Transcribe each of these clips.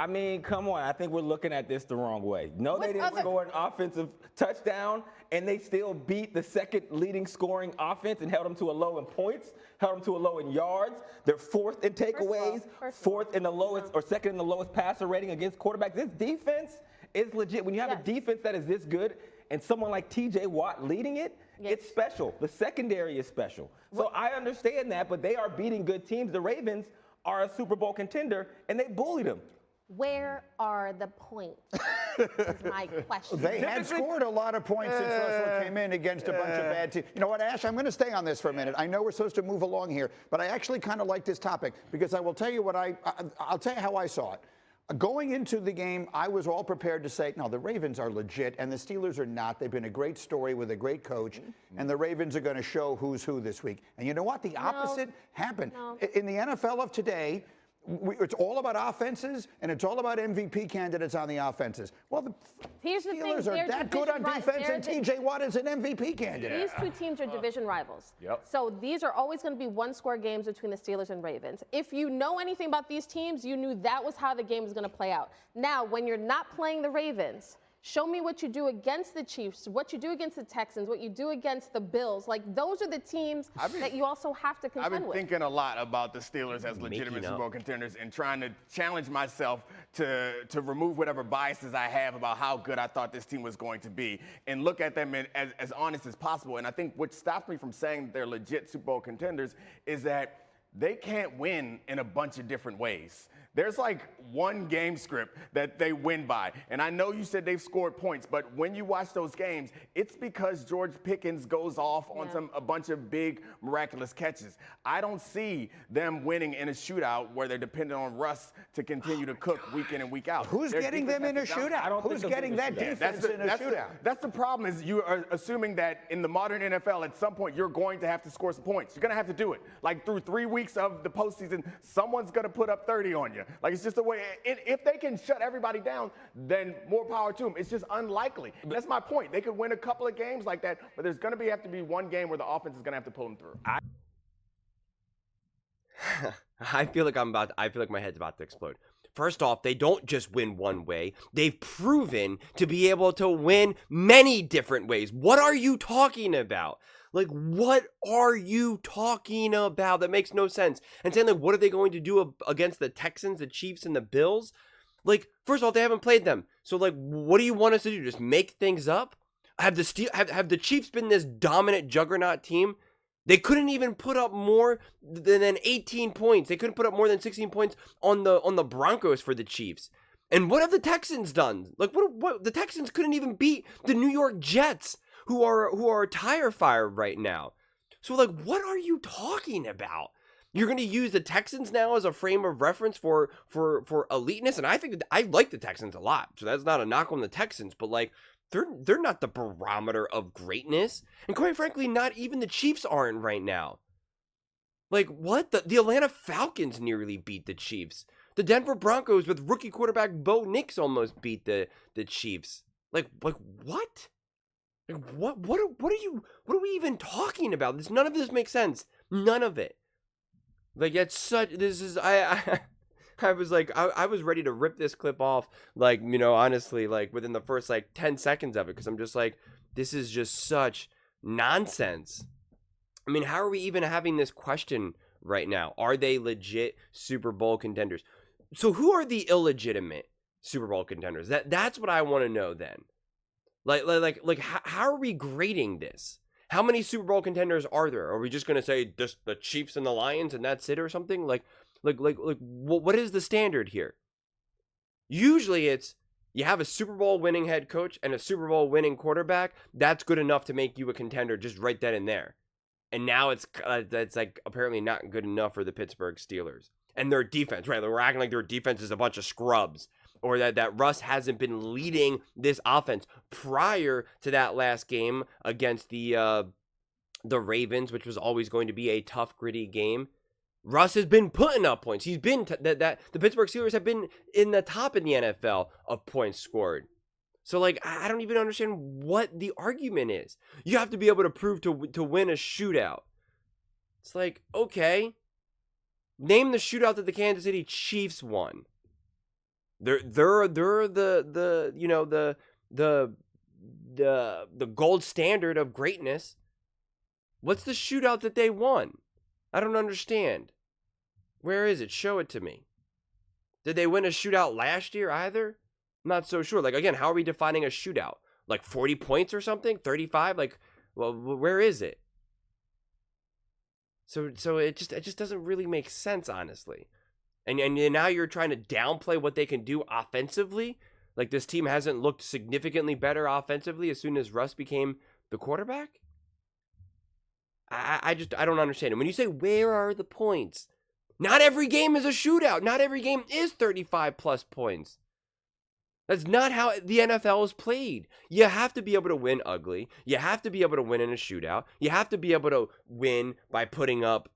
I mean, come on. I think we're looking at this the wrong way. No, they didn't score an offensive touchdown, and they still beat the second leading scoring offense and held them to a low in points, held them to a low in yards. They're fourth in takeaways, fourth in the lowest or second in the lowest passer rating against quarterbacks. This defense is legit. When you have a defense that is this good and someone like TJ Watt leading it, it's special. The secondary is special. So I understand that, but they are beating good teams. The Ravens are a Super Bowl contender, and they bullied them. Where are the points? Is my question. They had scored a lot of points since Russell came in against a bunch of bad teams. You know what, Ash? I'm going to stay on this for a minute. I know we're supposed to move along here, but I actually kind of like this topic because I will tell you what I'll tell you how I saw it. Going into the game, I was all prepared to say, no, the Ravens are legit, and the Steelers are not. They've been a great story with a great coach, and the Ravens are going to show who's who this week. And you know what? The opposite happened. In the NFL of today, it's all about offenses, and it's all about MVP candidates on the offenses. Well, the Steelers are that good on defense, and TJ Watt is an MVP candidate. These two teams are division rivals. So these are always going to be one-score games between the Steelers and Ravens. If you know anything about these teams, you knew that was how the game was going to play out. Now, when you're not playing the Ravens, show me what you do against the Chiefs, what you do against the Texans, what you do against the Bills. Like, those are the teams that you also have to contend with. I've been thinking a lot about the Steelers as legitimate Super Bowl contenders and trying to challenge myself to remove whatever biases I have about how good I thought this team was going to be and look at them as honest as possible. And I think what stops me from saying they're legit Super Bowl contenders is that they can't win in a bunch of different ways. There's like one game script that they win by. And I know you said they've scored points, but when you watch those games, it's because George Pickens goes off on a bunch of big, miraculous catches. I don't see them winning in a shootout where they're dependent on Russ to continue to cook week in and week out. Who's getting them in a shootout? Who's getting that defense in a shootout? That's the problem is you are assuming that in the modern NFL, at some point, you're going to have to score some points. You're going to have to do it. Like through 3 weeks of the postseason, someone's going to put up 30 on you. Like, it's just a way. If they can shut everybody down, then more power to them. It's just unlikely. That's my point. They could win a couple of games like that, but there's going to have to be one game where the offense is going to have to pull them through. I feel like my head's about to explode. First off, they don't just win one way. They've proven to be able to win many different ways. What are you talking about? Like, what are you talking about? That makes no sense. And saying, like, what are they going to do against the Texans, the Chiefs, and the Bills? Like, first of all, they haven't played them. So, like, what do you want us to do? Just make things up? Have the Chiefs been this dominant juggernaut team? They couldn't even put up more than 18 points. They couldn't put up more than 16 points on the Broncos for the Chiefs. And what have the Texans done? Like, what the Texans couldn't even beat the New York Jets, who are a tire fire right now. So, like, what are you talking about? You're going to use the Texans now as a frame of reference for eliteness, and I think I like the Texans a lot. So that's not a knock on the Texans, but like they're not the barometer of greatness, and quite frankly, not even the Chiefs aren't right now. Like, what? The Atlanta Falcons nearly beat the Chiefs. The Denver Broncos with rookie quarterback Bo Nix almost beat the Chiefs. Like what? What are we even talking about? None of this makes sense. None of it. Like, I was like, I was ready to rip this clip off, like, you know, honestly, like within the first like 10 seconds of it, because I'm just like, this is just such nonsense. I mean, how are we even having this question right now? Are they legit Super Bowl contenders? So who are the illegitimate Super Bowl contenders? That's what I want to know then. Like, how are we grading this? How many Super Bowl contenders are there? Are we just gonna say just the Chiefs and the Lions and that's it or something? Like, what is the standard here? Usually, it's you have a Super Bowl winning head coach and a Super Bowl winning quarterback. That's good enough to make you a contender, just right then and there. And now that's like apparently not good enough for the Pittsburgh Steelers and their defense. Right? We're acting like their defense is a bunch of scrubs. Or that Russ hasn't been leading this offense prior to that last game against the Ravens, which was always going to be a tough, gritty game. Russ has been putting up points. He's been the Pittsburgh Steelers have been in the top in the NFL of points scored. So, like, I don't even understand what the argument is. You have to be able to prove to win a shootout. It's like, okay, name the shootout that the Kansas City Chiefs won. They're the you know the gold standard of greatness. What's the shootout that they won? I don't understand. Where is it? Show it to me. Did they win a shootout last year either? I'm not so sure. Like, again, how are we defining a shootout? Like 40 points or something? 35? Like, well, where is it? So it just doesn't really make sense, honestly. And now you're trying to downplay what they can do offensively. Like, this team hasn't looked significantly better offensively as soon as Russ became the quarterback. I don't understand it. When you say, where are the points? Not every game is a shootout. Not every game is 35 plus points. That's not how the NFL is played. You have to be able to win ugly. You have to be able to win in a shootout. You have to be able to win by putting up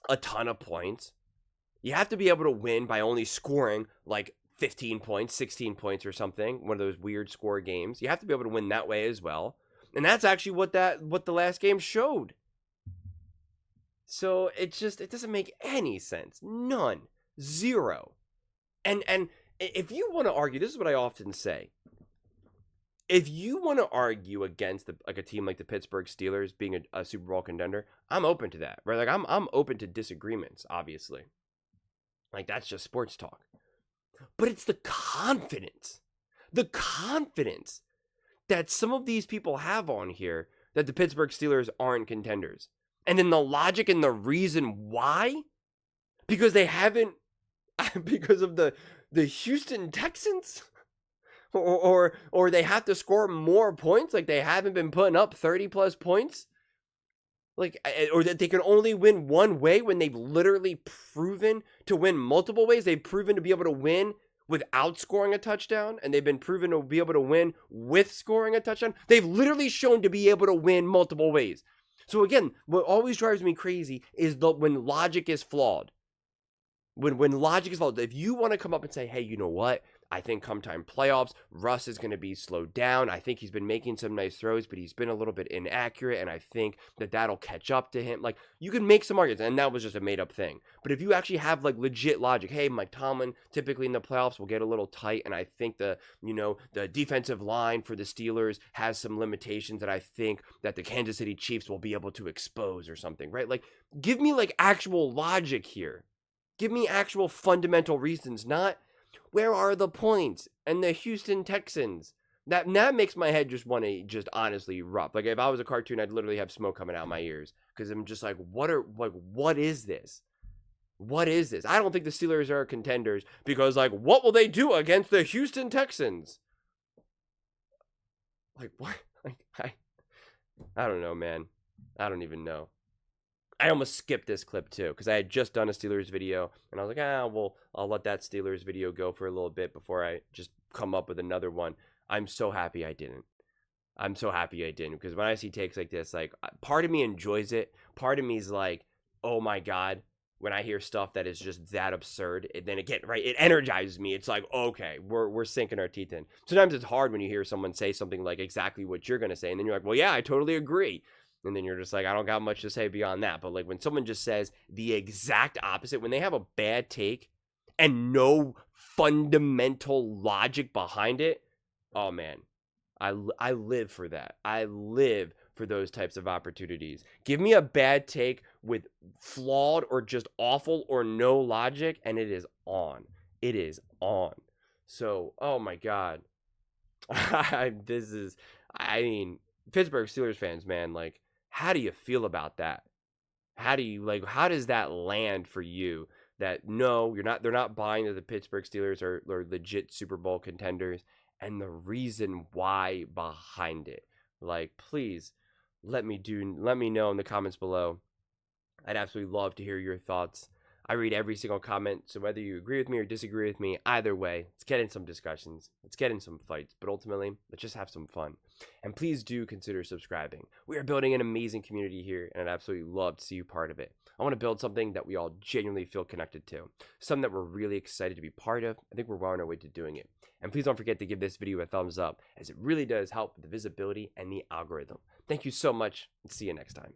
a ton of points. You have to be able to win by only scoring like 15 points, 16 points or something. One of those weird score games. You have to be able to win that way as well. And that's actually what the last game showed. So it doesn't make any sense. None. Zero. And if you want to argue, this is what I often say. If you want to argue against a team like the Pittsburgh Steelers being a Super Bowl contender, I'm open to that. Right? Like I'm open to disagreements, obviously. Like, that's just sports talk. But it's the confidence that some of these people have on here that the Pittsburgh Steelers aren't contenders. And then the logic and the reason why, because they haven't, because of the Houston Texans, or they have to score more points, like they haven't been putting up 30 plus points, like, or that they can only win one way when they've literally proven to win multiple ways. They've proven to be able to win without scoring a touchdown, and they've been proven to be able to win with scoring a touchdown. They've literally shown to be able to win multiple ways. So again, what always drives me crazy is when logic is flawed. When logic is flawed, if you want to come up and say, hey, you know what? I think come time playoffs, Russ is going to be slowed down. I think he's been making some nice throws, but he's been a little bit inaccurate, and I think that'll catch up to him. Like, you can make some arguments, and that was just a made-up thing. But if you actually have, like, legit logic, hey, Mike Tomlin typically in the playoffs will get a little tight, and I think the defensive line for the Steelers has some limitations that I think that the Kansas City Chiefs will be able to expose or something, right? Like, give me, like, actual logic here. Give me actual fundamental reasons, not where are the points and the Houston Texans. That makes my head just want to just honestly erupt. Like, if I was a cartoon, I'd literally have smoke coming out my ears, because I'm just like, what is this? What is this? I don't think the Steelers are contenders because, like, what will they do against the Houston Texans? Like, what? Like, I don't know, man. I don't even know. I almost skipped this clip too, because I had just done a Steelers video, and I was like, well, I'll let that Steelers video go for a little bit before I just come up with another one. I'm so happy I didn't. Because when I see takes like this, like, part of me enjoys it. Part of me is like, oh my God, when I hear stuff that is just that absurd, then again, right, it energizes me. It's like, okay, we're sinking our teeth in. Sometimes it's hard when you hear someone say something like exactly what you're going to say, and then you're like, well, yeah, I totally agree. And then you're just like, I don't got much to say beyond that. But like, when someone just says the exact opposite, when they have a bad take and no fundamental logic behind it, oh man, I live for that. I live for those types of opportunities. Give me a bad take with flawed or just awful or no logic, and it is on. It is on. So, oh my God. Pittsburgh Steelers fans, man, like, how do you feel about that? How does that land for you? That no, they're not buying that the Pittsburgh Steelers are legit Super Bowl contenders, and the reason why behind it. Like, please let me know in the comments below. I'd absolutely love to hear your thoughts. I read every single comment, so whether you agree with me or disagree with me, either way, let's get in some discussions. Let's get in some fights, but ultimately, let's just have some fun. And please do consider subscribing. We are building an amazing community here, and I'd absolutely love to see you part of it. I want to build something that we all genuinely feel connected to, something that we're really excited to be part of. I think we're well on our way to doing it. And please don't forget to give this video a thumbs up, as it really does help with the visibility and the algorithm. Thank you so much, and see you next time.